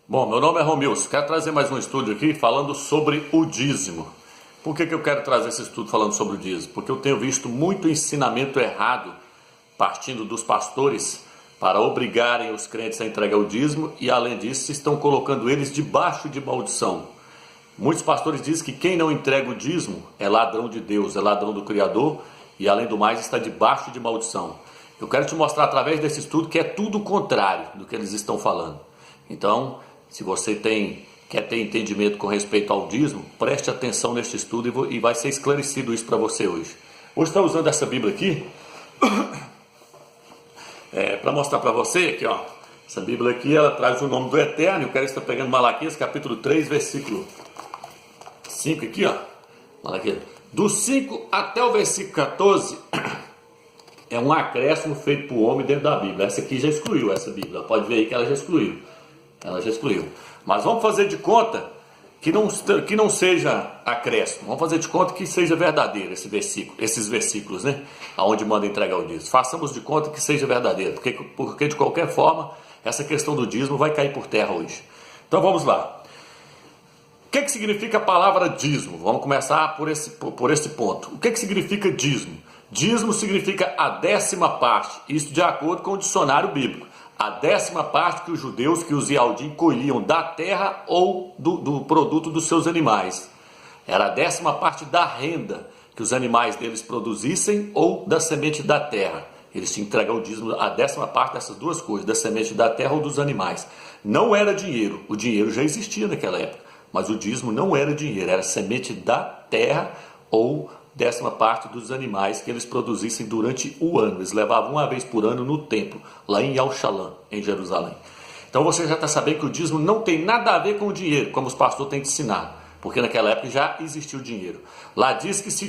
Bom, meu nome é Romilson, quero trazer mais um estudo aqui falando sobre o dízimo. Por que eu quero trazer esse estudo falando sobre o dízimo? Porque eu tenho visto muito ensinamento errado partindo dos pastores para obrigarem os crentes a entregar o dízimo e, além disso, estão colocando eles debaixo de maldição. Muitos pastores dizem que quem não entrega o dízimo é ladrão de Deus, é ladrão do Criador e, além do mais, está debaixo de maldição. Eu quero te mostrar através desse estudo que é tudo o contrário do que eles estão falando. Então, se você quer ter entendimento com respeito ao dízimo, preste atenção neste estudo e vai ser esclarecido isso para você hoje. Hoje estou usando essa Bíblia aqui para mostrar para você aqui, ó. Essa Bíblia aqui, ela traz o nome do Eterno. Eu quero estar pegando Malaquias, capítulo 3, versículo 5 aqui, ó. Malaquias. Do 5 até o versículo 14 é um acréscimo feito para o homem dentro da Bíblia. Essa aqui já excluiu, essa Bíblia. Pode ver aí que ela já excluiu. Mas vamos fazer de conta que não seja acréscimo. Vamos fazer de conta que seja verdadeiro esses versículos, né? Aonde manda entregar o dízimo. Façamos de conta que seja verdadeiro. Porque de qualquer forma, essa questão do dízimo vai cair por terra hoje. Então vamos lá. O que significa a palavra dízimo? Vamos começar por esse ponto. O que significa dízimo? Dízimo significa a 10ª parte. Isso de acordo com o dicionário bíblico. A 10ª parte que os judeus, que os Yaldim colhiam da terra ou do produto dos seus animais. Era a 10ª parte da renda que os animais deles produzissem ou da semente da terra. Eles tinham que entregar o dízimo, a 10ª parte dessas duas coisas, da semente da terra ou dos animais. Não era dinheiro, o dinheiro já existia naquela época, mas o dízimo não era dinheiro, era semente da terra ou 10ª parte dos animais que eles produzissem durante o ano. Eles levavam uma vez por ano no templo, lá em Yal-Shalom, em Jerusalém. Então você já está sabendo que o dízimo não tem nada a ver com o dinheiro, como os pastores têm te ensinado, porque naquela época já existia o dinheiro. Lá diz que se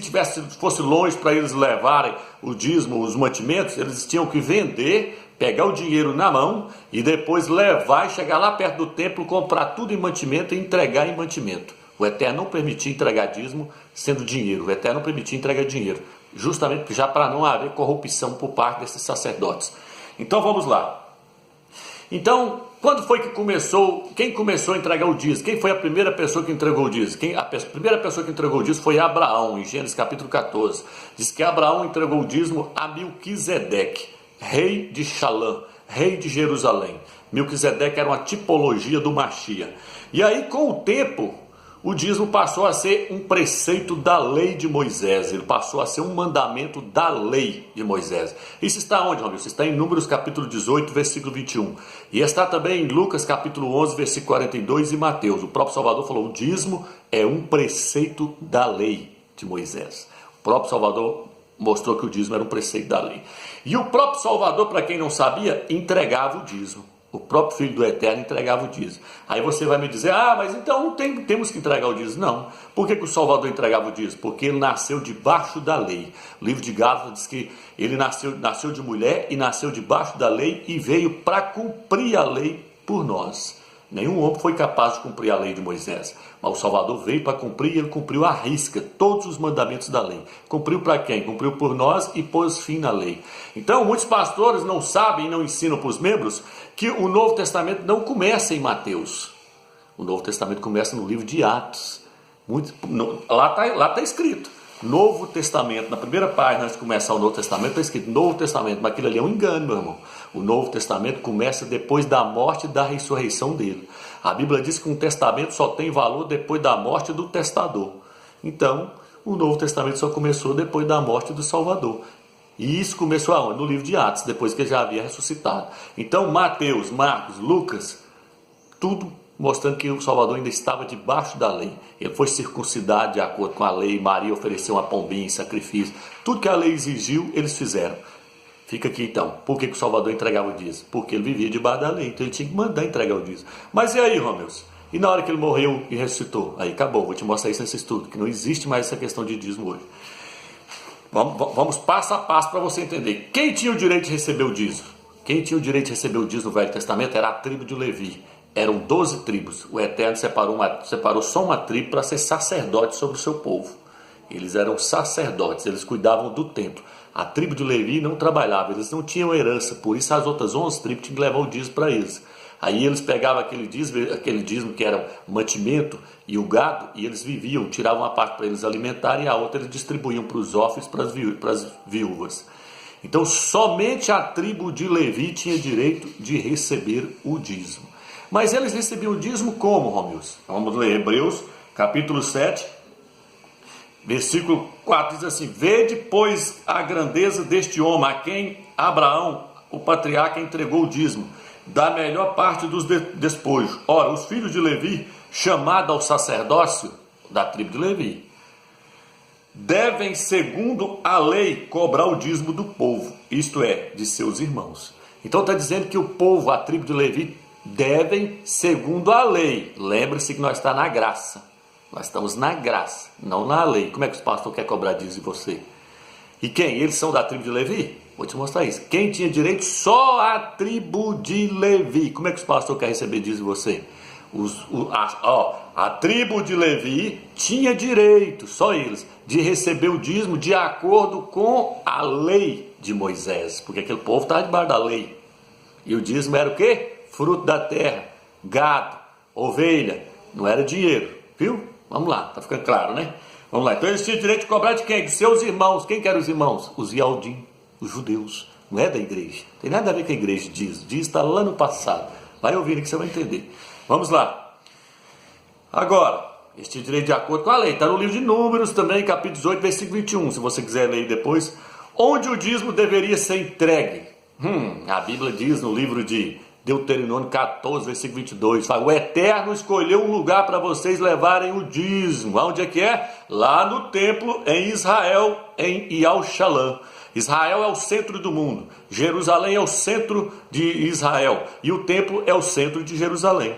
fosse longe para eles levarem o dízimo, os mantimentos, eles tinham que vender, pegar o dinheiro na mão e depois levar e chegar lá perto do templo, comprar tudo em mantimento e entregar em mantimento. O Eterno não permitia entregar dízimo sendo dinheiro. O Eterno não permitia entregar dinheiro, justamente já para não haver corrupção por parte desses sacerdotes. Então vamos lá. Então, quando foi que começou? Quem começou a entregar o dízimo? Quem foi a primeira pessoa que entregou o dízimo? A primeira pessoa que entregou o dízimo foi Abraão, em Gênesis capítulo 14. Diz que Abraão entregou o dízimo a Melquisedeque, rei de Shalom, rei de Jerusalém. Melquisedeque era uma tipologia do Machia. E aí, com o tempo, o dízimo passou a ser um preceito da lei de Moisés. Ele passou a ser um mandamento da lei de Moisés. Isso está onde, Romilson? Isso está em Números capítulo 18, versículo 21. E está também em Lucas capítulo 11, versículo 42 e Mateus. O próprio Salvador falou, o dízimo é um preceito da lei de Moisés. O próprio Salvador mostrou que o dízimo era um preceito da lei. E o próprio Salvador, para quem não sabia, entregava o dízimo. O próprio Filho do Eterno entregava o dízimo. Aí você vai me dizer, mas então temos que entregar o dízimo. Não. Por que o Salvador entregava o dízimo? Porque ele nasceu debaixo da lei. O livro de Gálatas diz que ele nasceu de mulher e nasceu debaixo da lei e veio para cumprir a lei por nós. Nenhum homem foi capaz de cumprir a lei de Moisés, mas o Salvador veio para cumprir e ele cumpriu à risca todos os mandamentos da lei. Cumpriu para quem? Cumpriu por nós e pôs fim na lei. Então, muitos pastores não sabem e não ensinam para os membros que o Novo Testamento não começa em Mateus. O Novo Testamento começa no livro de Atos. Lá está escrito. Novo Testamento, na primeira página, antes de começar o Novo Testamento, está escrito Novo Testamento, mas aquilo ali é um engano, meu irmão. O Novo Testamento começa depois da morte e da ressurreição dele. A Bíblia diz que um testamento só tem valor depois da morte do testador. Então, o Novo Testamento só começou depois da morte do Salvador. E isso começou aonde? No livro de Atos, depois que ele já havia ressuscitado. Então, Mateus, Marcos, Lucas, tudo mostrando que o Salvador ainda estava debaixo da lei. Ele foi circuncidado de acordo com a lei. Maria ofereceu uma pombinha em sacrifício. Tudo que a lei exigiu, eles fizeram. Fica aqui então. Por que o Salvador entregava o dízimo? Porque ele vivia debaixo da lei. Então ele tinha que mandar entregar o dízimo. Mas e aí, Romilson? E na hora que ele morreu e ressuscitou? Aí acabou. Vou te mostrar isso nesse estudo. Que não existe mais essa questão de dízimo hoje. Vamos passo a passo para você entender. Quem tinha o direito de receber o dízimo? Quem tinha o direito de receber o dízimo no Velho Testamento era a tribo de Levi. Eram 12 tribos. O Eterno separou só uma tribo para ser sacerdote sobre o seu povo. Eles eram sacerdotes, eles cuidavam do templo. A tribo de Levi não trabalhava, eles não tinham herança, por isso as outras 11 tribos tinham que levar o dízimo para eles. Aí eles pegavam aquele dízimo que era mantimento e o gado, e eles viviam, tiravam uma parte para eles alimentarem e a outra eles distribuíam para os órfãos, para as viúvas. Então somente a tribo de Levi tinha direito de receber o dízimo. Mas eles recebiam o dízimo como, Romilson? Vamos ler Hebreus, capítulo 7, versículo 4, diz assim: Vede, pois, a grandeza deste homem, a quem Abraão, o patriarca, entregou o dízimo, da melhor parte dos despojos. Ora, os filhos de Levi, chamados ao sacerdócio da tribo de Levi, devem, segundo a lei, cobrar o dízimo do povo, isto é, de seus irmãos. Então está dizendo que o povo, a tribo de Levi, devem, segundo a lei. Lembre-se que nós estamos na graça. Nós estamos na graça, não na lei. Como é que os pastores querem cobrar dízimo de você? E quem? Eles são da tribo de Levi? Vou te mostrar isso. Quem tinha direito? Só a tribo de Levi. Como é que os pastores querem receber dízimo de você? A tribo de Levi tinha direito, só eles, de receber o dízimo de acordo com a lei de Moisés. Porque aquele povo estava debaixo da lei. E o dízimo era o quê? Fruto da terra, gado, ovelha. Não era dinheiro, viu? Vamos lá, tá ficando claro, né? Vamos lá, então eles tinham direito de cobrar de quem? De seus irmãos. Quem que eram os irmãos? Os Yaldim, os judeus. Não é da igreja. Tem nada a ver com a igreja diz. Diz está lá no passado. Vai ouvir que você vai entender. Vamos lá. Agora, eles tinham direito de acordo com a lei. Está no livro de Números também, capítulo 18, versículo 21. Se você quiser ler depois. Onde o dízimo deveria ser entregue? A Bíblia diz no livro de Deuteronômio 14, versículo 22, fala: o Eterno escolheu um lugar para vocês levarem o dízimo. Onde é que é? Lá no templo em Israel, em Yal-Shalom. Israel é o centro do mundo, Jerusalém é o centro de Israel e o templo é o centro de Jerusalém.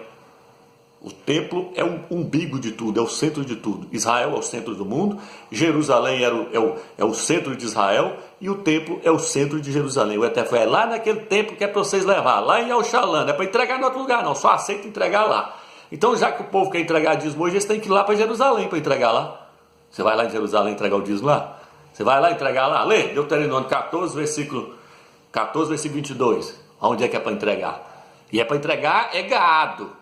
O templo é o umbigo de tudo, é o centro de tudo. Israel é o centro do mundo, Jerusalém é o centro de Israel e o templo é o centro de Jerusalém. O Eterno foi lá naquele templo que é para vocês levar, lá em Yal-Shalom, não é para entregar em outro lugar não, só aceita entregar lá. Então já que o povo quer entregar dízimo hoje, eles têm que ir lá para Jerusalém para entregar lá. Você vai lá em Jerusalém entregar o dízimo lá? Você vai lá entregar lá? Lê, Deuteronômio 14, versículo 22. Onde é que é para entregar? E é para entregar é gado.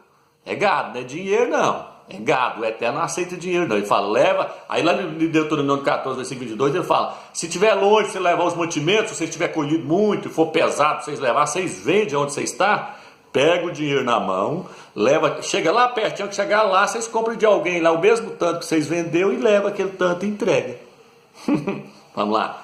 É gado, não é dinheiro não. É gado, o Eterno não aceita dinheiro não. Ele fala, leva. Aí lá no Deuteronômio 14, versículo 22, ele fala: se estiver longe, você levar os mantimentos, se você estiver colhido muito, for pesado para vocês levar, vocês vendem onde você está, pega o dinheiro na mão, leva, chega lá pertinho, que chegar lá, vocês compram de alguém lá o mesmo tanto que vocês vendeu e leva aquele tanto e entrega. Vamos lá.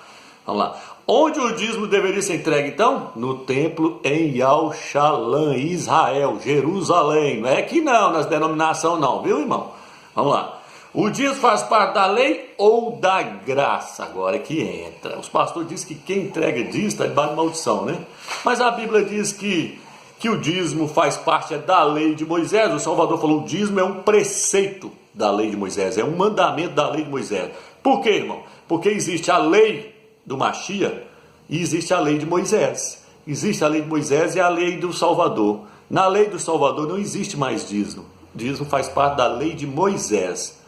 Onde o dízimo deveria ser entregue então? No templo em Yal-Shalom, Israel, Jerusalém. Não é aqui não, nas denominações não, viu, irmão? Vamos lá. O dízimo faz parte da lei ou da graça? Agora é que entra. Os pastores dizem que quem entrega dízimo está debaixo de maldição, né? Mas a Bíblia diz que o dízimo faz parte da lei de Moisés. O Salvador falou: o dízimo é um preceito da lei de Moisés, é um mandamento da lei de Moisés. Por quê, irmão? Porque existe a lei do Mashiach e existe a lei de Moisés. Existe a lei de Moisés e a lei do Salvador. Na lei do Salvador não existe mais dízimo. Dízimo faz parte da lei de Moisés.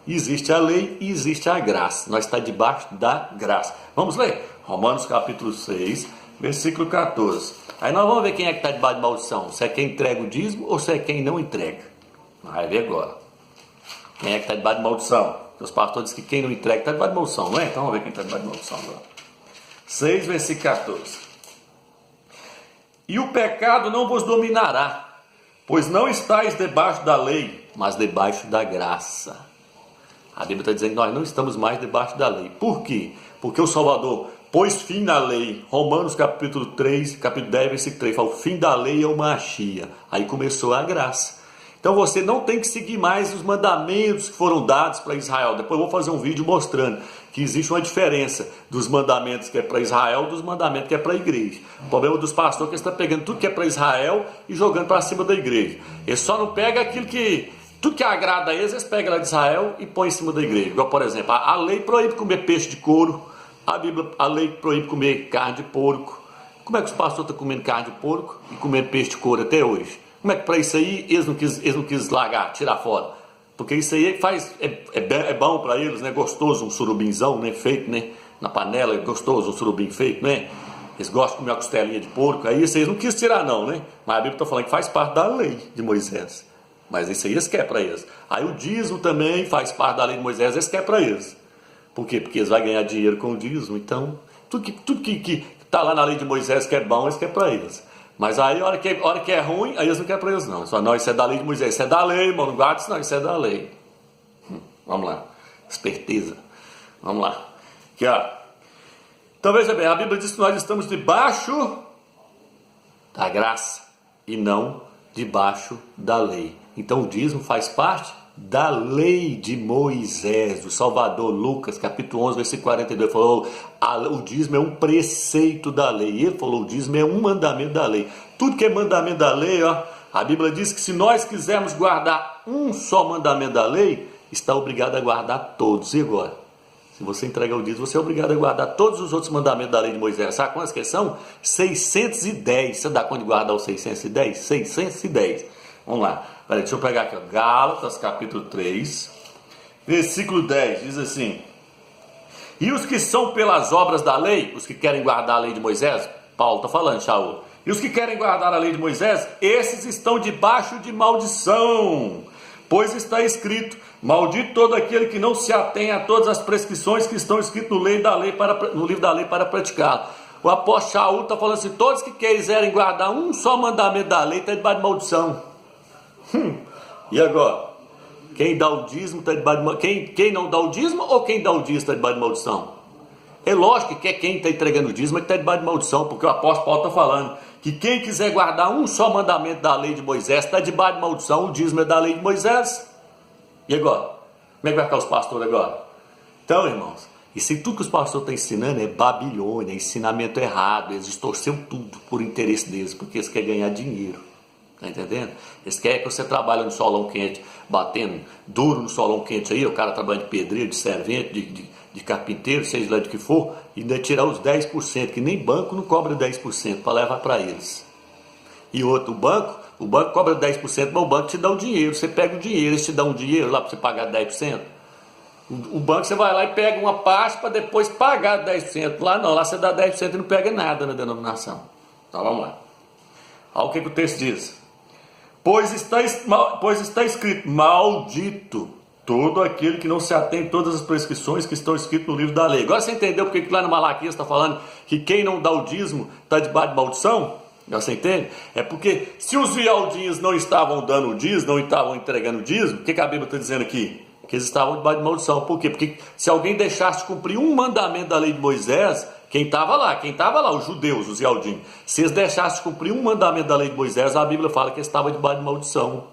Existe a lei e existe a graça. Nós estamos debaixo da graça. Vamos ler? Romanos capítulo 6, versículo 14. Aí nós vamos ver quem é que está debaixo de maldição. Se é quem entrega o dízimo ou se é quem não entrega. Vai ver agora. Quem é que está debaixo de maldição? Os pastores dizem que quem não entrega está debaixo de maldição, não é? Então vamos ver quem está debaixo de maldição agora. 6, versículo 14. E o pecado não vos dominará, pois não estáis debaixo da lei, mas debaixo da graça. A Bíblia está dizendo que nós não estamos mais debaixo da lei. Por quê? Porque o Salvador pôs fim na lei. Romanos capítulo 3, capítulo 10, versículo 3, fala: o fim da lei é o Mashiach. Aí começou a graça. Então você não tem que seguir mais os mandamentos que foram dados para Israel. Depois eu vou fazer um vídeo mostrando que existe uma diferença dos mandamentos que é para Israel dos mandamentos que é para a igreja. O problema dos pastores é que eles estão pegando tudo que é para Israel e jogando para cima da igreja. Eles só não pegam aquilo que... Tudo que agrada a eles pegam lá de Israel e põem em cima da igreja. Igual, por exemplo, a lei proíbe comer peixe de couro. A lei proíbe comer carne de porco. Como é que os pastores estão comendo carne de porco e comendo peixe de couro até hoje? Como é que para isso aí eles não quis largar, tirar fora? Porque isso aí é bom para eles, né? Gostoso, um surubinzão, né? Feito, né? Na panela, é gostoso, um surubim feito, né? Eles gostam de comer uma costelinha de porco, aí vocês não quis tirar não, né? Mas a Bíblia está falando que faz parte da lei de Moisés. Mas isso aí eles querem para eles. Aí o dízimo também faz parte da lei de Moisés, eles querem para eles. Por quê? Porque eles vão ganhar dinheiro com o dízimo. Então, tudo que está lá na lei de Moisés que é bom, eles querem para eles. Mas aí, a hora que é ruim, aí eles não querem para eles não. Eles falam, não, isso é da lei de Moisés, isso é da lei, irmão, não guarda isso não, isso é da lei. Vamos lá, esperteza. Vamos lá. Aqui, ó. Então veja bem, a Bíblia diz que nós estamos debaixo da graça e não debaixo da lei. Então o dízimo faz parte da lei de Moisés. O Salvador Lucas, capítulo 11, versículo 42, falou, o dízimo é um preceito da lei. E ele falou, o dízimo é um mandamento da lei. Tudo que é mandamento da lei, ó, a Bíblia diz que se nós quisermos guardar um só mandamento da lei, está obrigado a guardar todos. E agora? Se você entrega o dízimo, você é obrigado a guardar todos os outros mandamentos da lei de Moisés. Sabe quantas que são? 610. Você dá conta de guardar os 610? 610. Vamos lá. Peraí, deixa eu pegar aqui. Ó. Gálatas, capítulo 3, versículo 10. Diz assim. E os que são pelas obras da lei, os que querem guardar a lei de Moisés, Paulo está falando, Shaul. E os que querem guardar a lei de Moisés, esses estão debaixo de maldição. Pois está escrito, maldito todo aquele que não se atém a todas as prescrições que estão escritas no livro da lei para praticá-la. O apóstolo Shaul está falando assim, todos que quiserem guardar um só mandamento da lei, está debaixo de maldição. E agora? Quem dá o dízimo está debaixo de maldição? Quem não dá o dízimo ou quem dá o dízimo está debaixo de maldição? É lógico que é quem está entregando o dízimo que está debaixo de maldição, porque o apóstolo Paulo está falando que quem quiser guardar um só mandamento da lei de Moisés está debaixo de maldição, o dízimo é da lei de Moisés. E agora? Como é que vai ficar os pastores agora? Então, irmãos, isso aí tudo que os pastores estão ensinando é Babilônia, ensinamento errado, eles distorceram tudo por interesse deles, porque eles querem ganhar dinheiro. Tá entendendo? Eles querem que você trabalhe no solão quente, batendo duro no solão quente aí, o cara trabalha de pedreiro, de servente, de carpinteiro, seja lá de que for, e ainda tirar os 10%, que nem banco não cobra 10% para levar para eles. E outro, o banco cobra 10%, mas o banco te dá o dinheiro, você pega o dinheiro, eles te dão um dinheiro lá para você pagar 10%. O banco você vai lá e pega uma parte para depois pagar 10%. Lá não, lá você dá 10% e não pega nada na denominação. Então vamos lá. Olha o que o texto diz. Pois está escrito, maldito todo aquele que não se atém a todas as prescrições que estão escritas no livro da lei. Agora você entendeu porque que lá no Malaquias está falando que quem não dá o dízimo está debaixo de maldição? Agora você entende? É porque se os vialdinhos não estavam dando o dízimo, não estavam entregando o dízimo, o que a Bíblia está dizendo aqui? Que eles estavam debaixo de maldição. Por quê? Porque se alguém deixasse de cumprir um mandamento da lei de Moisés, quem estava lá, os judeus, os vialdinhos, se eles deixassem de cumprir um mandamento da lei de Moisés, a Bíblia fala que eles estavam debaixo de maldição.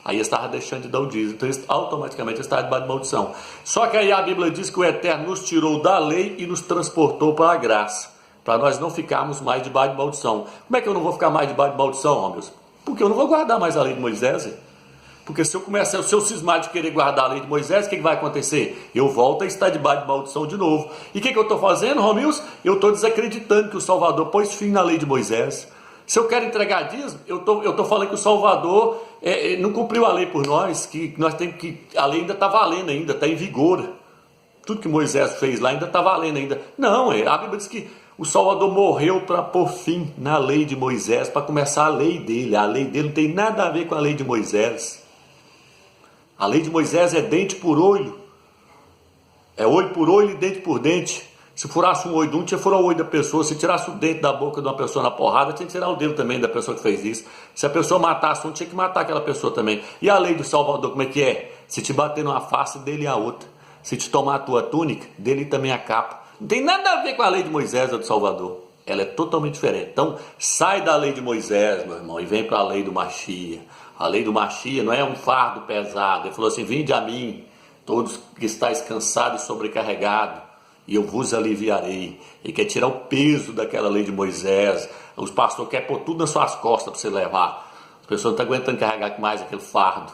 Aí eles estavam deixando de dar o dízimo, então eles automaticamente estavam debaixo de maldição. Só que aí a Bíblia diz que o Eterno nos tirou da lei e nos transportou para a graça, para nós não ficarmos mais debaixo de maldição. Como é que eu não vou ficar mais debaixo de maldição, Romeus? Porque eu não vou guardar mais a lei de Moisés. Porque se eu cismar de querer guardar a lei de Moisés, o que vai acontecer? Eu volto a estar debaixo de maldição de novo. E o que eu estou fazendo, Romilson? Eu estou desacreditando que o Salvador pôs fim na lei de Moisés. Se eu quero entregar dízimo, eu estou falando que o Salvador não cumpriu a lei por nós, que nós temos que. A lei ainda está valendo, ainda está em vigor. Tudo que Moisés fez lá ainda está valendo ainda. Não, a Bíblia diz que o Salvador morreu para pôr fim na lei de Moisés, para começar a lei dele. A lei dele não tem nada a ver com a lei de Moisés. A lei de Moisés é dente por olho. É olho por olho e dente por dente. Se furasse um olho de um, tinha que furar o olho da pessoa. Se tirasse o dente da boca de uma pessoa na porrada, tinha que tirar o dedo também da pessoa que fez isso. Se a pessoa matasse um, tinha que matar aquela pessoa também. E a lei do Salvador, como é que é? Se te bater numa face, dele a outra. Se te tomar a tua túnica, dele também a capa. Não tem nada a ver com a lei de Moisés ou do Salvador. Ela é totalmente diferente. Então, sai da lei de Moisés, meu irmão, e vem para a lei do Machia. A lei do Machia não é um fardo pesado. Ele falou assim, vinde a mim, todos que estáis cansados e sobrecarregados, e eu vos aliviarei. Ele quer tirar o peso daquela lei de Moisés. Os pastores querem pôr tudo nas suas costas para você levar. As pessoas não estão aguentando carregar mais aquele fardo.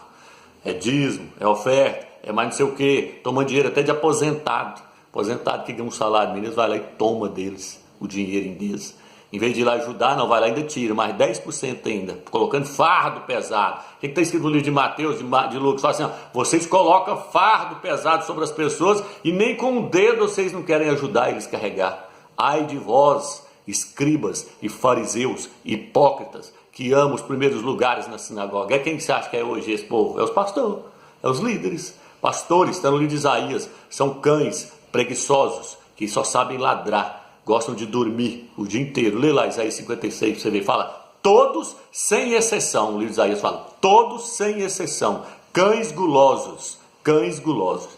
É dízimo, é oferta, é mais não sei o quê. Toma dinheiro até de aposentado. Aposentado que ganha um salário mínimo, vai lá e toma deles o dinheiro deles. Em vez de ir lá ajudar, não, vai lá e ainda tira, mais 10% ainda, colocando fardo pesado. O que está escrito no livro de Mateus, de Lucas? Fala assim, ó, vocês colocam fardo pesado sobre as pessoas e nem com o dedo vocês não querem ajudar eles a carregar. Ai de vós, escribas e fariseus, hipócritas, que amam os primeiros lugares na sinagoga. É quem você acha que é hoje esse povo? É os pastores, é os líderes. Pastores, está no livro de Isaías, são cães preguiçosos, que só sabem ladrar, gostam de dormir o dia inteiro. Lê lá Isaías 56, você vê, fala, todos sem exceção, o livro de Isaías fala, todos sem exceção, cães gulosos, cães gulosos.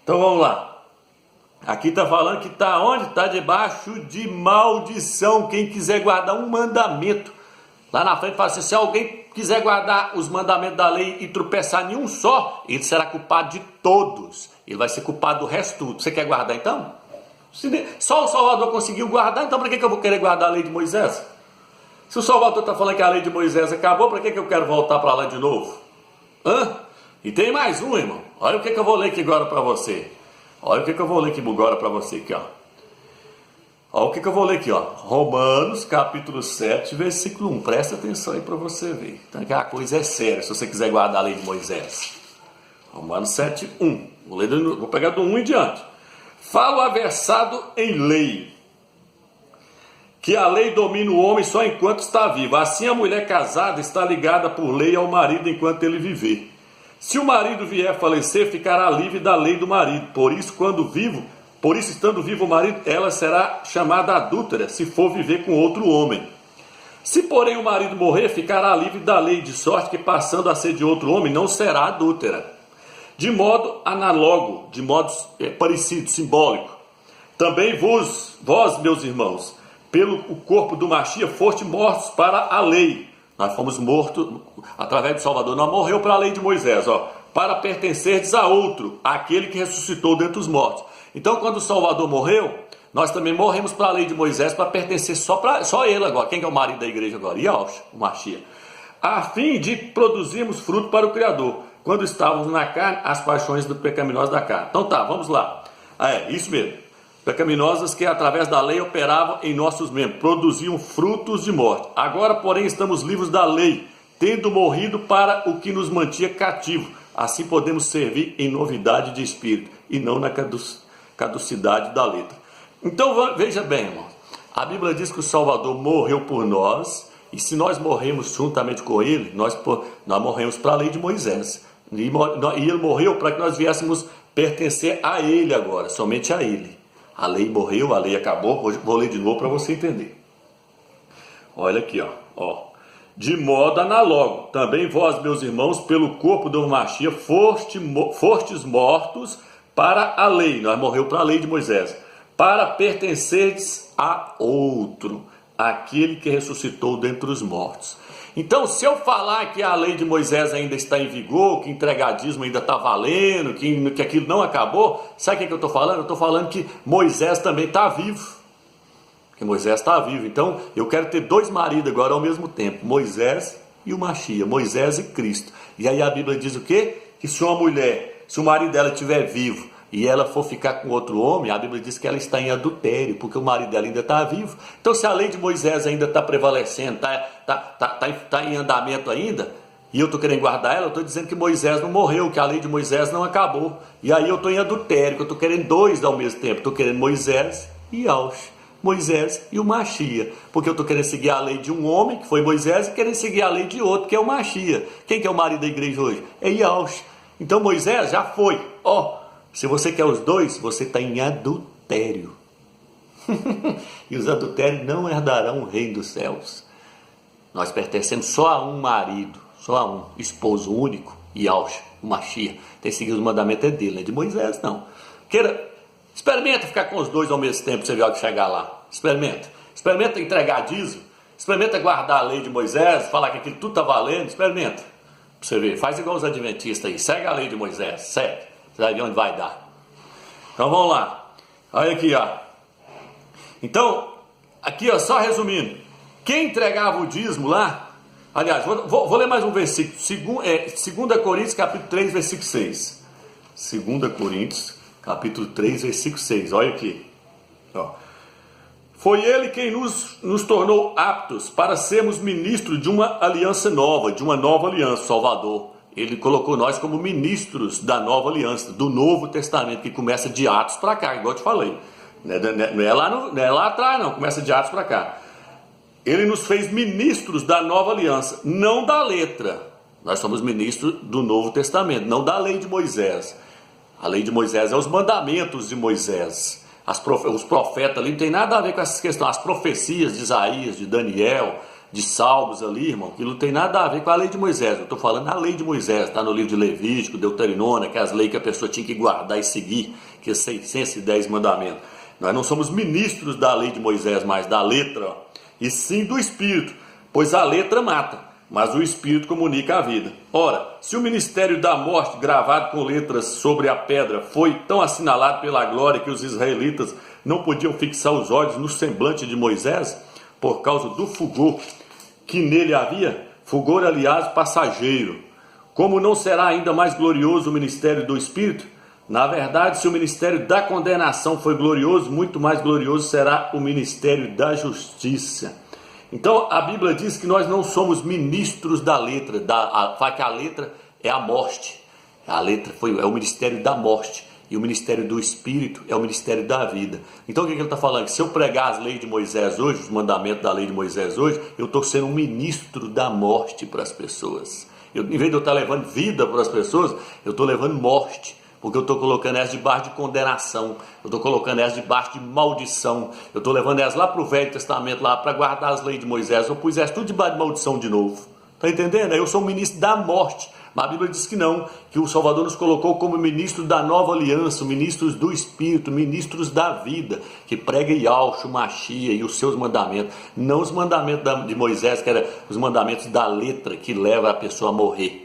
Então vamos lá. Aqui está falando que está onde? Está debaixo de maldição. Quem quiser guardar um mandamento. Lá na frente fala assim, se alguém quiser guardar os mandamentos da lei e tropeçar em um só, ele será culpado de todos. Ele vai ser culpado do resto tudo. Você quer guardar então? Só o Salvador conseguiu guardar, então para que eu vou querer guardar a lei de Moisés? Se o Salvador está falando que a lei de Moisés acabou, para que eu quero voltar para lá de novo? E tem mais um, irmão. Olha o que eu vou ler aqui agora para você. Olha o que eu vou ler aqui agora para você aqui, ó. Olha o que eu vou ler aqui, ó. Romanos, capítulo 7, versículo 1. Presta atenção aí para você ver. Então, que a coisa é séria, se você quiser guardar a lei de Moisés. Romanos 7, 1. Vou pegar do 1 em diante. Falo aversado em lei, que a lei domina o homem só enquanto está vivo. Assim a mulher casada está ligada por lei ao marido enquanto ele viver. Se o marido vier a falecer, ficará livre da lei do marido. Por isso, estando vivo o marido, ela será chamada adúltera, se for viver com outro homem. Se, porém, o marido morrer, ficará livre da lei, de sorte que, passando a ser de outro homem, não será adúltera. De modo análogo, de modo parecido, simbólico. Também vós, meus irmãos, pelo o corpo do Machia, foste mortos para a lei. Nós fomos mortos através do Salvador. Nós morreu para a lei de Moisés, ó, para pertencerdes a outro, aquele que ressuscitou dentre os mortos. Então, quando o Salvador morreu, nós também morremos para a lei de Moisés, para pertencer só ele agora. Quem que é o marido da igreja agora? Yahushua, o Machia. A fim de produzirmos fruto para o Criador, quando estávamos na carne, as paixões do pecaminoso da carne. Então tá, vamos lá. Isso mesmo. Pecaminosas que através da lei operavam em nossos membros, produziam frutos de morte. Agora, porém, estamos livres da lei, tendo morrido para o que nos mantinha cativo. Assim podemos servir em novidade de espírito e não na caducidade da letra. Então veja bem, irmão. A Bíblia diz que o Salvador morreu por nós, e se nós morremos juntamente com ele, nós morremos para a lei de Moisés. E ele morreu para que nós viéssemos pertencer a ele agora, somente a ele. A lei morreu, a lei acabou. Hoje vou ler de novo para você entender. Olha aqui, ó. De modo análogo, também vós, meus irmãos, pelo corpo do Machia, fostes mortos para a lei. Nós morreu para a lei de Moisés. Para pertencerdes a outro, aquele que ressuscitou dentre os mortos. Então, se eu falar que a lei de Moisés ainda está em vigor, que entregadismo ainda está valendo, que aquilo não acabou, sabe o que eu estou falando? Eu estou falando que Moisés também está vivo. Que Moisés está vivo. Então, eu quero ter dois maridos agora ao mesmo tempo, Moisés e o Machia, Moisés e Cristo. E aí a Bíblia diz o quê? Que se uma mulher, se o marido dela estiver vivo, e ela for ficar com outro homem, a Bíblia diz que ela está em adultério, porque o marido dela ainda está vivo. Então, se a lei de Moisés ainda está prevalecendo, está em andamento ainda, e eu estou querendo guardar ela, eu estou dizendo que Moisés não morreu, que a lei de Moisés não acabou. E aí eu estou em adultério, que eu estou querendo dois ao mesmo tempo. Estou querendo Moisés e Yahushua, Moisés e o Machia, porque eu estou querendo seguir a lei de um homem, que foi Moisés, e querendo seguir a lei de outro, que é o Machia. Quem que é o marido da igreja hoje? É Yahushua. Então Moisés já foi, se você quer os dois, você está em adultério. E os adultérios não herdarão o reino dos céus. Nós pertencemos só a um marido, só a um esposo único, Yahushua, o Machia. Tem que seguir os mandamentos dele, não é de Moisés, não. Experimenta ficar com os dois ao mesmo tempo, você ver que chegar lá. Experimenta entregar dízimo. Experimenta guardar a lei de Moisés, falar que aquilo tudo está valendo. Experimenta. Pra você ver, faz igual os adventistas aí. Segue a lei de Moisés, segue. Você vai ver onde vai dar. Então vamos lá. Olha aqui, ó. Então, aqui, ó, só resumindo. Quem entregava o dízimo lá... Aliás, vou ler mais um versículo. 2 Coríntios, capítulo 3, versículo 6. 2 Coríntios, capítulo 3, versículo 6. Olha aqui. Ó. Foi ele quem nos tornou aptos para sermos ministros de uma aliança nova, de uma nova aliança, Salvador. Ele colocou nós como ministros da nova aliança, do Novo Testamento, que começa de Atos para cá, igual eu te falei. Não é lá atrás, não. Começa de Atos para cá. Ele nos fez ministros da nova aliança, não da letra. Nós somos ministros do Novo Testamento, não da lei de Moisés. A lei de Moisés é os mandamentos de Moisés. Os profetas ali não tem nada a ver com essas questões. As profecias de Isaías, de Daniel, de Salmos ali, irmão, aquilo não tem nada a ver com a lei de Moisés. Eu estou falando da lei de Moisés, está no livro de Levítico, Deuteronômio, que é as leis que a pessoa tinha que guardar e seguir, que é 610 mandamentos. Nós não somos ministros da lei de Moisés, mas da letra, e sim do Espírito, pois a letra mata, mas o Espírito comunica a vida. Ora, se o ministério da morte gravado com letras sobre a pedra foi tão assinalado pela glória que os israelitas não podiam fixar os olhos no semblante de Moisés, por causa do fulgor que nele havia, fulgor aliás passageiro, como não será ainda mais glorioso o ministério do Espírito? Na verdade, se o ministério da condenação foi glorioso, muito mais glorioso será o ministério da justiça. Então a Bíblia diz que nós não somos ministros da letra, fala que a letra é a morte. A letra é o ministério da morte. E o ministério do Espírito é o ministério da vida. Então o que ele está falando? Que se eu pregar as leis de Moisés hoje, os mandamentos da lei de Moisés hoje, eu estou sendo um ministro da morte para as pessoas. Em vez de eu estar levando vida para as pessoas, eu estou levando morte. Porque eu estou colocando elas debaixo de condenação, eu estou colocando elas debaixo de maldição, eu estou levando elas lá para o Velho Testamento, lá para guardar as leis de Moisés, eu pus elas tudo debaixo de maldição de novo. Está entendendo? Eu sou um ministro da morte, mas a Bíblia diz que não, que o Salvador nos colocou como ministro da nova aliança, ministros do Espírito, ministros da vida, que prega Yahshua, Machia e os seus mandamentos, não os mandamentos de Moisés, que eram os mandamentos da letra que leva a pessoa a morrer.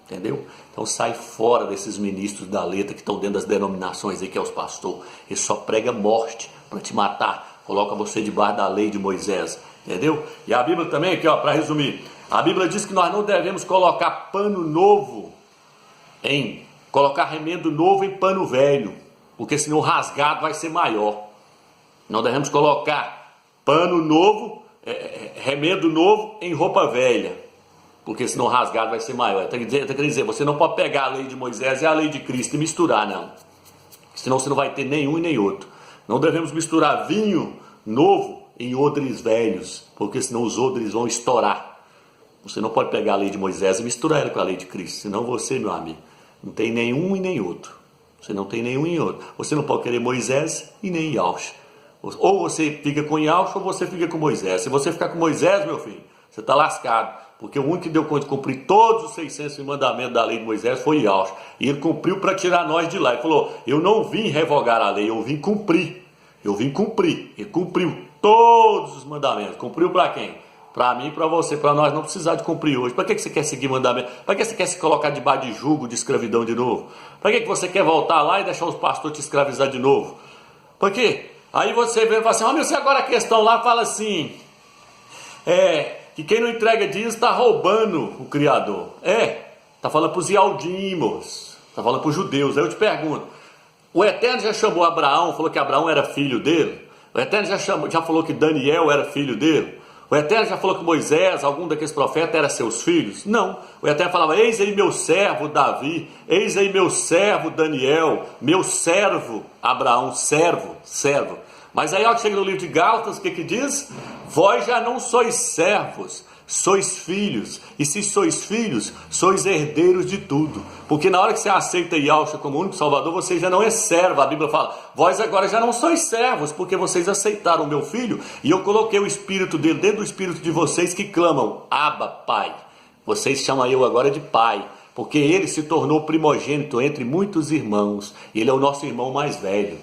Entendeu? Então sai fora desses ministros da letra que estão dentro das denominações aí, que é os pastores. Ele só prega morte para te matar, coloca você debaixo da lei de Moisés, entendeu? E a Bíblia também, aqui ó, para resumir, a Bíblia diz que nós não devemos colocar pano novo colocar remendo novo em pano velho, porque senão o rasgado vai ser maior. Não devemos colocar pano novo, remendo novo em roupa velha, porque senão o rasgado vai ser maior. Tem que dizer, você não pode pegar a lei de Moisés e a lei de Cristo e misturar, não. Senão você não vai ter nenhum e nem outro. Não devemos misturar vinho novo em odres velhos, porque senão os odres vão estourar. Você não pode pegar a lei de Moisés e misturar ela com a lei de Cristo, senão você, meu amigo, não tem nenhum e nem outro. Você não tem nenhum e nem outro. Você não pode querer Moisés e nem Yahshua. Ou você fica com Yahshua ou você fica com Moisés. Se você ficar com Moisés, meu filho, você está lascado. Porque o único que deu conta de cumprir todos os 600 mandamentos da lei de Moisés foi Yahshua. E ele cumpriu para tirar nós de lá. Ele falou, eu não vim revogar a lei, eu vim cumprir. Eu vim cumprir. Ele cumpriu todos os mandamentos. Cumpriu para quem? Para mim e para você. Para nós não precisar de cumprir hoje. Para que você quer seguir mandamento? Para que você quer se colocar debaixo de jugo, de escravidão de novo? Para que você quer voltar lá e deixar os pastores te escravizar de novo? Por quê? Aí você vem e fala assim, olha, se agora a questão lá fala assim, que quem não entrega dízimo está roubando o Criador. Está falando para os Ialdimos, está falando para os judeus. Aí eu te pergunto, o Eterno já chamou Abraão, falou que Abraão era filho dele? O Eterno já falou que Daniel era filho dele? O Eterno já falou que Moisés, algum daqueles profetas, era seus filhos? Não. O Eterno falava, eis aí meu servo Davi, eis aí meu servo Daniel, meu servo Abraão, servo. Mas aí, ó, chega no livro de Gálatas, o que diz? Vós já não sois servos, sois filhos. E se sois filhos, sois herdeiros de tudo. Porque na hora que você aceita Yahshua como único Salvador, você já não é servo. A Bíblia fala, vós agora já não sois servos, porque vocês aceitaram o meu filho, e eu coloquei o Espírito dele dentro do Espírito de vocês que clamam, Abba, Pai. Vocês chamam eu agora de Pai, porque ele se tornou primogênito entre muitos irmãos. E ele é o nosso irmão mais velho.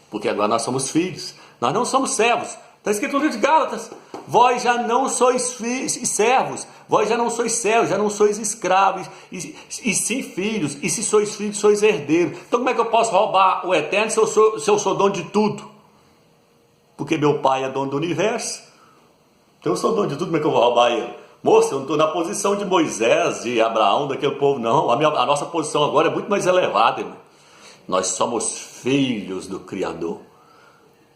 Porque agora nós somos filhos, nós não somos servos. Está escrito no livro de Gálatas, vós já não sois servos, vós já não sois servos, já não sois escravos, e sim filhos, e se sois filhos, sois herdeiros. Então como é que eu posso roubar o Eterno se eu sou dono de tudo? Porque meu pai é dono do universo, então eu sou dono de tudo, como é que eu vou roubar ele? Moça, eu não estou na posição de Moisés, de Abraão, daquele povo, não. A nossa posição agora é muito mais elevada, irmão. Nós somos filhos do Criador.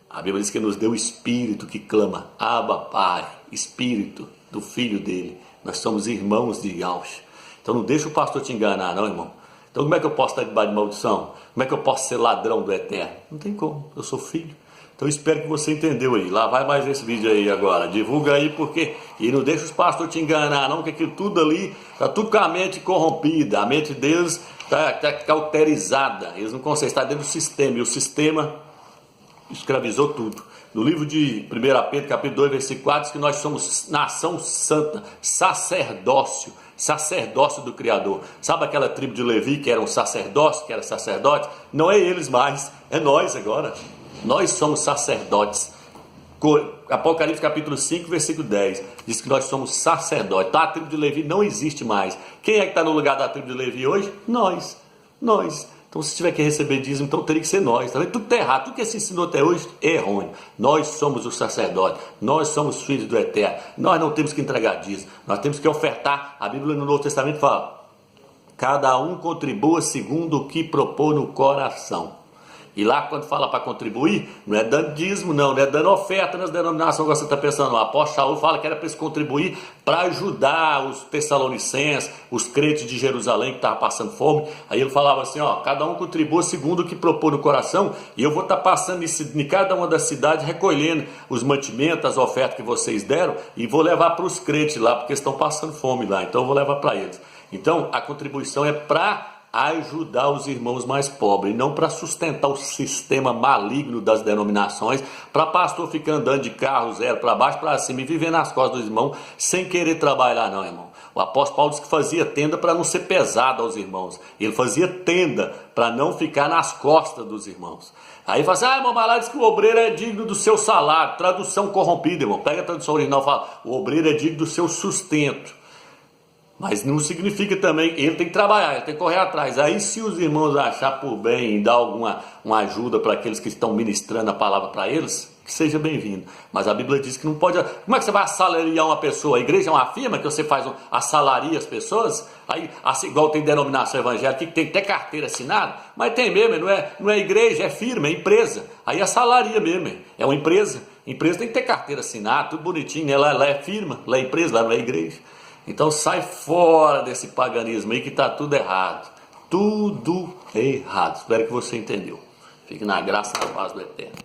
A Bíblia diz que nos deu o Espírito que clama, Abba, Pai, Espírito do Filho dele. Nós somos irmãos de Yahshua. Então não deixa o pastor te enganar, não, irmão. Então como é que eu posso estar debaixo de maldição? Como é que eu posso ser ladrão do Eterno? Não tem como, eu sou filho. Então espero que você entendeu aí. Lá vai mais esse vídeo aí agora. Divulga aí porque... E não deixa os pastores te enganar não, que aquilo tudo ali está tudo com a mente corrompida. A mente deles está cauterizada. Eles não conseguem estar dentro do sistema. E o sistema escravizou tudo. No livro de 1 Pedro, capítulo 2, versículo 4, diz que nós somos nação santa, sacerdócio do Criador. Sabe aquela tribo de Levi que era um sacerdócio, que era sacerdote? Não é eles mais, é nós agora. Nós somos sacerdotes. Apocalipse capítulo 5, versículo 10, diz que nós somos sacerdotes. Então a tribo de Levi não existe mais. Quem é que está no lugar da tribo de Levi hoje? Nós. Então se tiver que receber dízimo, então teria que ser nós. Tá vendo? Tudo está errado, tudo que se ensinou até hoje é errôneo. Nós somos os sacerdotes, nós somos filhos do Eterno. Nós não temos que entregar dízimo, nós temos que ofertar. A Bíblia no Novo Testamento fala: cada um contribua segundo o que propôs no coração. E lá quando fala para contribuir, não é dando dízimo não é dando oferta nas denominações que você está pensando. O apóstolo Saul fala que era para eles contribuir para ajudar os tessalonicenses, os crentes de Jerusalém que estavam passando fome. Aí ele falava assim, cada um contribua segundo o que propôs no coração, e eu vou estar passando em cada uma das cidades, recolhendo os mantimentos, as ofertas que vocês deram, e vou levar para os crentes lá, porque eles estão passando fome lá, então eu vou levar para eles. Então a contribuição é para ajudar os irmãos mais pobres, e não para sustentar o sistema maligno das denominações, para pastor ficar andando de carro zero para baixo, para cima, e viver nas costas dos irmãos, sem querer trabalhar não, irmão. O apóstolo Paulo disse que fazia tenda para não ser pesado aos irmãos, ele fazia tenda para não ficar nas costas dos irmãos. Aí fala assim, irmão, mas lá diz que o obreiro é digno do seu salário, tradução corrompida, irmão. Pega a tradução original e fala, o obreiro é digno do seu sustento. Mas não significa também, ele tem que trabalhar, ele tem que correr atrás. Aí se os irmãos achar por bem e dar uma ajuda para aqueles que estão ministrando a palavra para eles, que seja bem-vindo. Mas a Bíblia diz que não pode... Como é que você vai assalariar uma pessoa? A igreja é uma firma que você assalaria as pessoas? Aí, assim, igual tem denominação evangélica que tem até carteira assinada, mas tem mesmo, não é igreja, é firma, é empresa. Aí assalaria mesmo, é uma empresa. Empresa tem que ter carteira assinada, tudo bonitinho, né? Lá é firma, lá é empresa, lá não é igreja. Então sai fora desse paganismo aí que está tudo errado. Tudo errado. Espero que você entendeu. Fique na graça e na paz do Eterno.